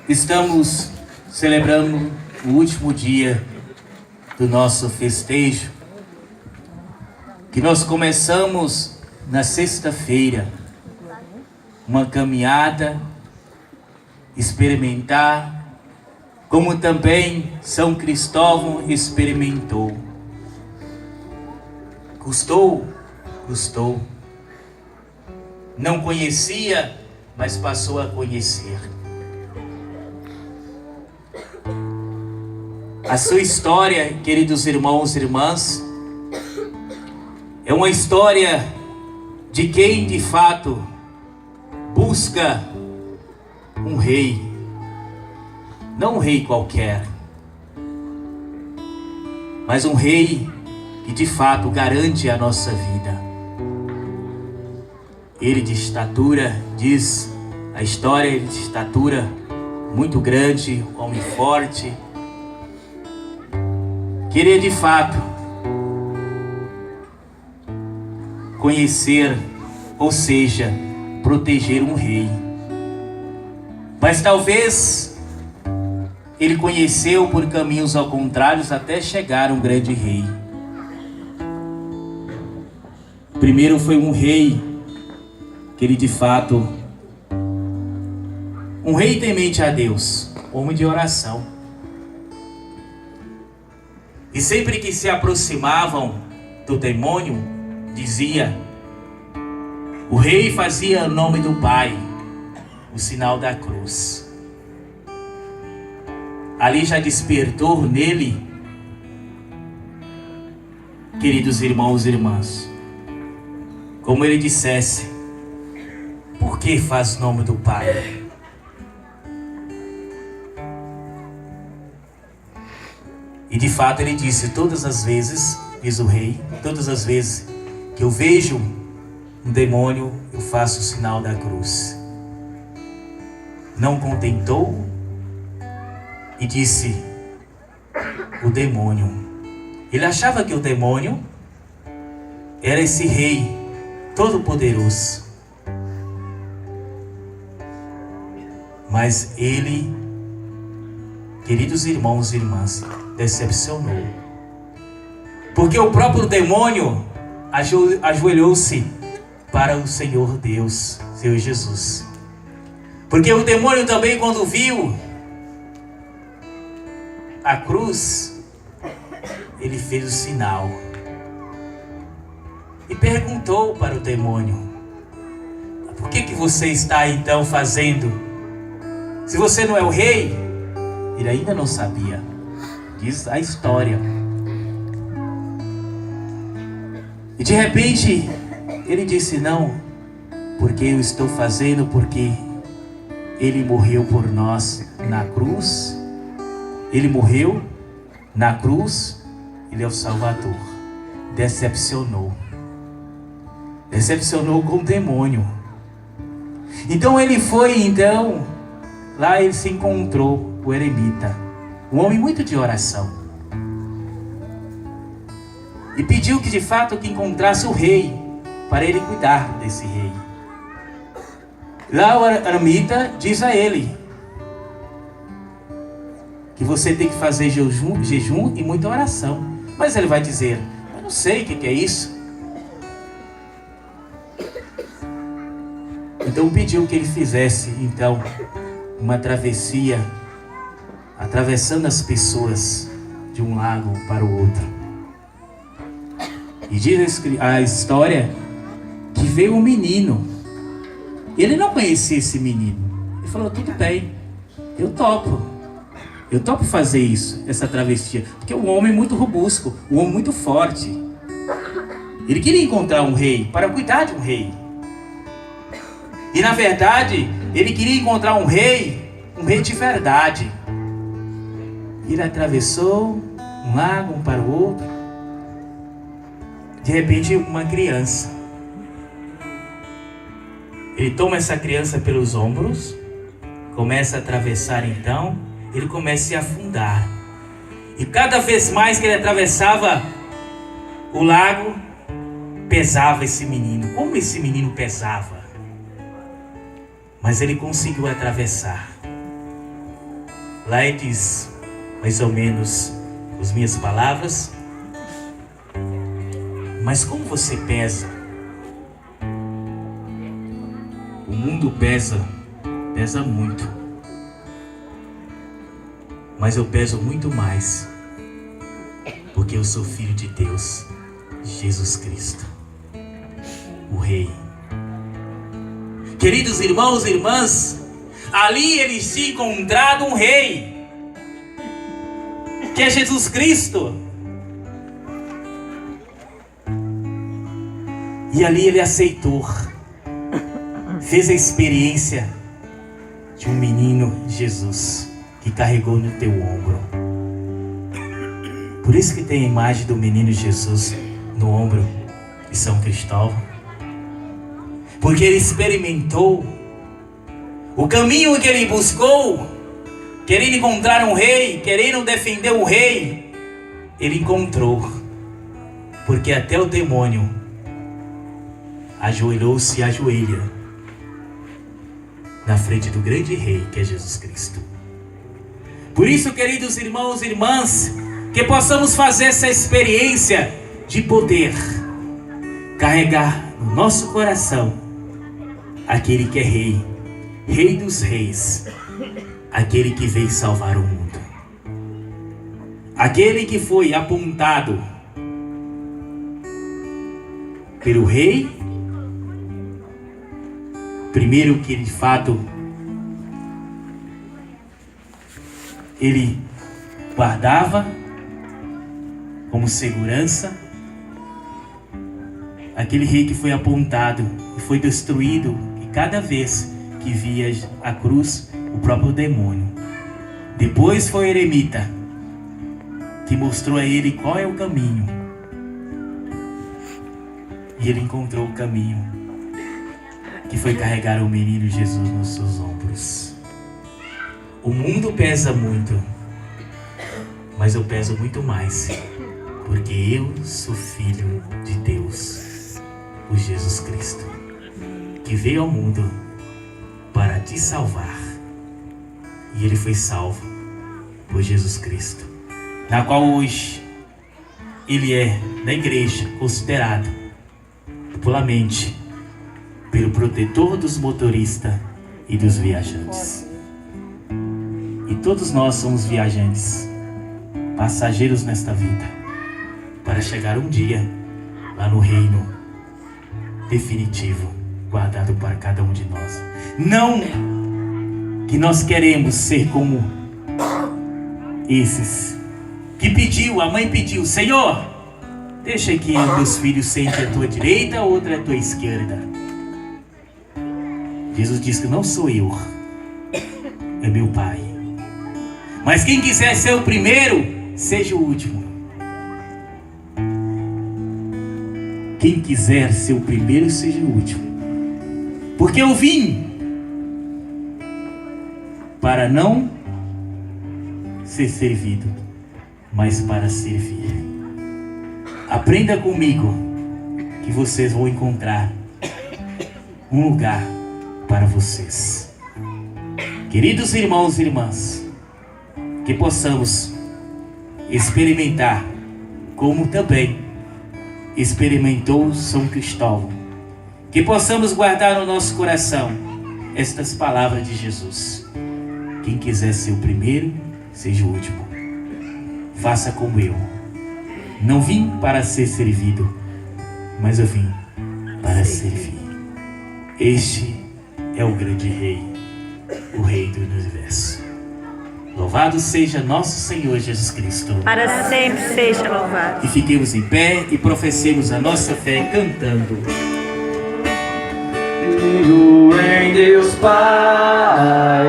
Estamos celebrando o último dia do nosso festejo, que nós começamos na sexta-feira, uma caminhada, experimentar, como também São Cristóvão experimentou. Custou. Não conhecia, mas passou a conhecer. A sua história, queridos irmãos e irmãs, é uma história de quem de fato busca um rei, não um rei qualquer, mas um rei que de fato garante a nossa vida. Ele de estatura, diz a história, ele de estatura muito grande, homem forte, queria de fato conhecer, ou seja, proteger um rei. Mas talvez ele conheceu por caminhos ao contrário até chegar a um grande rei. Primeiro foi um rei que ele de fato, um rei temente a Deus, homem de oração. E sempre que se aproximavam do demônio, dizia, o rei fazia o nome do Pai, o sinal da cruz. Ali já despertou nele, queridos irmãos e irmãs, como ele dissesse, por que faz o nome do Pai? E de fato ele disse, todas as vezes, diz o rei, todas as vezes que eu vejo um demônio, eu faço o sinal da cruz. Não contentou e disse, o demônio. Ele achava que o demônio era esse rei todo-poderoso. Mas ele, queridos irmãos e irmãs, decepcionou. Porque o próprio demônio ajoelhou-se para o Senhor Deus, Senhor Jesus. Porque o demônio também, quando viu a cruz, ele fez o sinal. E perguntou para o demônio, por que você está então fazendo? Se você não é o rei, ele ainda não sabia. Diz a história. E de repente, ele disse, não, porque eu estou fazendo, porque ele morreu por nós na cruz. Ele morreu na cruz, ele é o Salvador. Decepcionou com o demônio. Então ele foi, lá ele se encontrou, o eremita, um homem muito de oração, e pediu que de fato que encontrasse o rei, para ele cuidar desse rei. Lá o eremita diz a ele, que você tem que fazer jejum e muita oração. Mas ele vai dizer, eu não sei o que é isso. Então pediu que ele fizesse uma travessia, atravessando as pessoas de um lago para o outro. E diz a história que veio um menino. Ele não conhecia esse menino. Ele falou, tudo bem, eu topo fazer isso, essa travessia. Porque é um homem muito robusto, um homem muito forte. Ele queria encontrar um rei, para cuidar de um rei. E na verdade, ele queria encontrar um rei de verdade. Ele atravessou um lago, um para o outro. De repente, uma criança. Ele toma essa criança pelos ombros, começa a atravessar ele começa a se afundar. E cada vez mais que ele atravessava o lago, pesava esse menino. Como esse menino pesava? Mas ele conseguiu atravessar. Lights, mais ou menos as minhas palavras. Mas como você pesa? O mundo pesa muito. Mas eu peso muito mais, porque eu sou filho de Deus, Jesus Cristo, o Rei. Queridos irmãos e irmãs, ali eles tinham encontrado um rei, que é Jesus Cristo. E ali ele aceitou, fez a experiência de um menino Jesus, que carregou no teu ombro. Por isso que tem a imagem do menino Jesus no ombro de São Cristóvão. Porque ele experimentou o caminho que ele buscou, querendo encontrar um rei, querendo defender o rei. Ele encontrou, porque até o demônio ajoelhou-se e ajoelha na frente do grande rei, que é Jesus Cristo. Por isso, queridos irmãos e irmãs, que possamos fazer essa experiência de poder carregar no nosso coração aquele que é rei, rei dos reis, aquele que veio salvar o mundo, aquele que foi apontado pelo rei, primeiro que de fato ele guardava como segurança, aquele rei que foi apontado e foi destruído, e cada vez que via a cruz, o próprio demônio. Depois foi o eremita, que mostrou a ele qual é o caminho, e ele encontrou o caminho, que foi carregar o menino Jesus nos seus ombros. O mundo pesa muito, mas eu peso muito mais, porque eu sou filho de Deus, o Jesus Cristo, que veio ao mundo para te salvar. E ele foi salvo por Jesus Cristo, na qual hoje ele é, na igreja, considerado popularmente pelo protetor dos motoristas e dos viajantes. E todos nós somos viajantes, passageiros nesta vida, para chegar um dia lá no reino definitivo, guardado para cada um de nós. Não que nós queremos ser como esses que pediu, a mãe pediu: Senhor, deixa que os meus filhos sentem à tua direita, outra à tua esquerda. Jesus disse que não sou eu, é meu Pai. Mas quem quiser ser o primeiro, seja o último. Quem quiser ser o primeiro, seja o último. Porque eu vim para não ser servido, mas para servir. Aprenda comigo, que vocês vão encontrar um lugar para vocês. Queridos irmãos e irmãs, que possamos experimentar como também experimentou São Cristóvão. Que possamos guardar no nosso coração estas palavras de Jesus: quem quiser ser o primeiro, seja o último. Faça como eu. Não vim para ser servido, mas eu vim para servir. Este é o grande Rei, o Rei do Universo. Louvado seja nosso Senhor Jesus Cristo. Para sempre seja louvado. E fiquemos em pé e professemos a nossa fé cantando. Creio em Deus Pai.